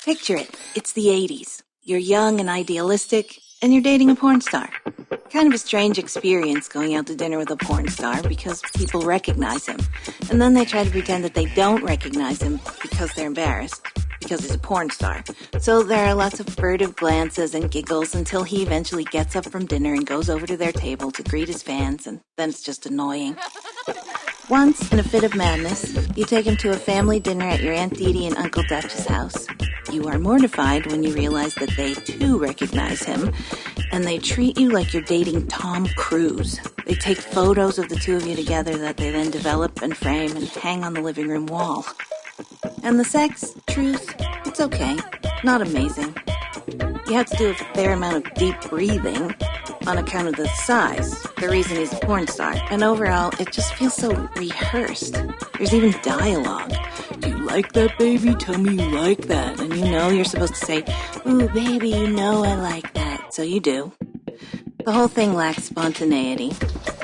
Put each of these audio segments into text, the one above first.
Picture it. It's the 80s. You're young and idealistic, and you're dating a porn star. Kind of a strange experience going out to dinner with a porn star because people recognize him. And then they try to pretend that they don't recognize him because they're embarrassed, because he's a porn star. So there are lots of furtive glances and giggles until he eventually gets up from dinner and goes over to their table to greet his fans, and then it's just annoying. Once, in a fit of madness, you take him to a family dinner at your Aunt Dee Dee and Uncle Dutch's house. You are mortified when you realize that they, too, recognize him, and they treat you like you're dating Tom Cruise. They take photos of the two of you together that they then develop and frame and hang on the living room wall. And the sex, truth, it's okay. Not amazing. You have to do a fair amount of deep breathing on account of the size, the reason he's a porn star. And overall, it just feels so rehearsed. There's even dialogue. Do you like that, baby? Tell me you like that. And you know you're supposed to say, ooh, baby, you know I like that. So you do. The whole thing lacks spontaneity.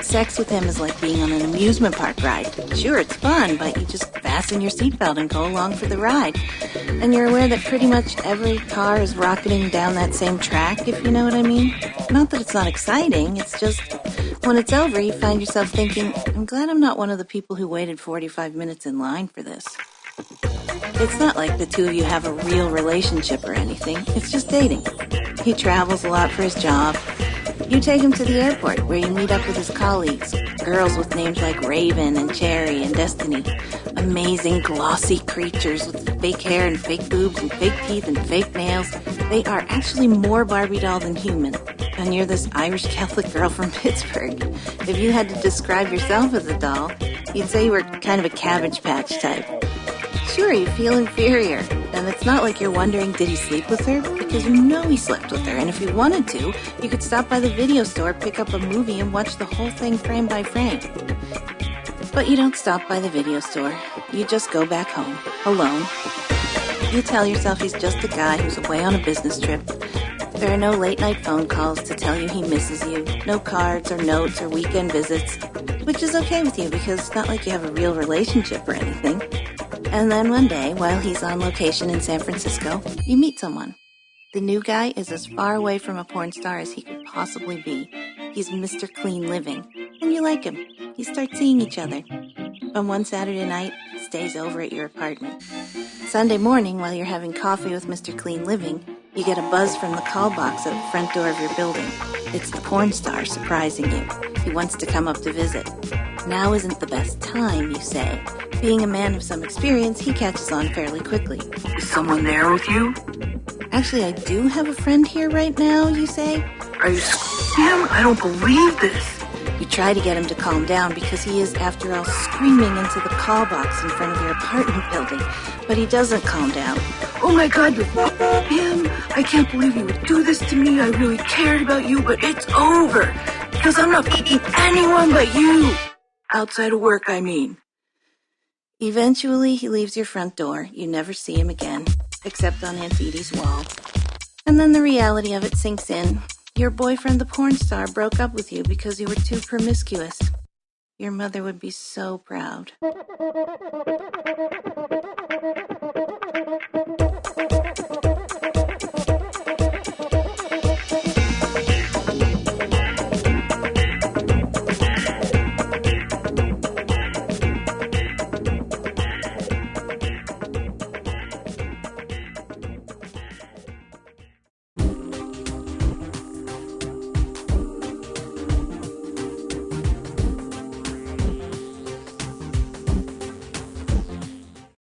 Sex with him is like being on an amusement park ride. Sure, it's fun, but you just fasten your seatbelt and go along for the ride. And you're aware that pretty much every car is rocketing down that same track, if you know what I mean. Not that it's not exciting, it's just when it's over, you find yourself thinking, I'm glad I'm not one of the people who waited 45 minutes in line for this. It's not like the two of you have a real relationship or anything. It's just dating. He travels a lot for his job. You take him to the airport where you meet up with his colleagues, girls with names like Raven and Cherry and Destiny. Amazing, glossy creatures with fake hair and fake boobs and fake teeth and fake nails. They are actually more Barbie doll than human. And you're this Irish Catholic girl from Pittsburgh. If you had to describe yourself as a doll, you'd say you were kind of a Cabbage Patch type. Sure, you feel inferior, and it's not like you're wondering, did he sleep with her? Because you know he slept with her, and if you wanted to, you could stop by the video store, pick up a movie, and watch the whole thing frame by frame. But you don't stop by the video store. You just go back home, alone. You tell yourself he's just a guy who's away on a business trip. There are no late-night phone calls to tell you he misses you, no cards or notes or weekend visits, which is okay with you because it's not like you have a real relationship or anything. And then one day, while he's on location in San Francisco, you meet someone. The new guy is as far away from a porn star as he could possibly be. He's Mr. Clean Living, and you like him. You start seeing each other. On one Saturday night, he stays over at your apartment. Sunday morning, while you're having coffee with Mr. Clean Living, you get a buzz from the call box at the front door of your building. It's the porn star surprising you. He wants to come up to visit. Now isn't the best time, you say. Being a man of some experience, he catches on fairly quickly. Is someone there with you? Actually, I do have a friend here right now, you say. Are you him? I don't believe this. You try to get him to calm down because he is, after all, screaming into the call box in front of your apartment building. But he doesn't calm down. Oh my God, you're him. I can't believe you would do this to me. I really cared about you, but it's over. Because I'm not fucking anyone but you. Outside of work, I mean. Eventually, he leaves your front door. You never see him again, except on Aunt Dee Dee's wall. And then the reality of it sinks in. Your boyfriend, the porn star, broke up with you because you were too promiscuous. Your mother would be so proud.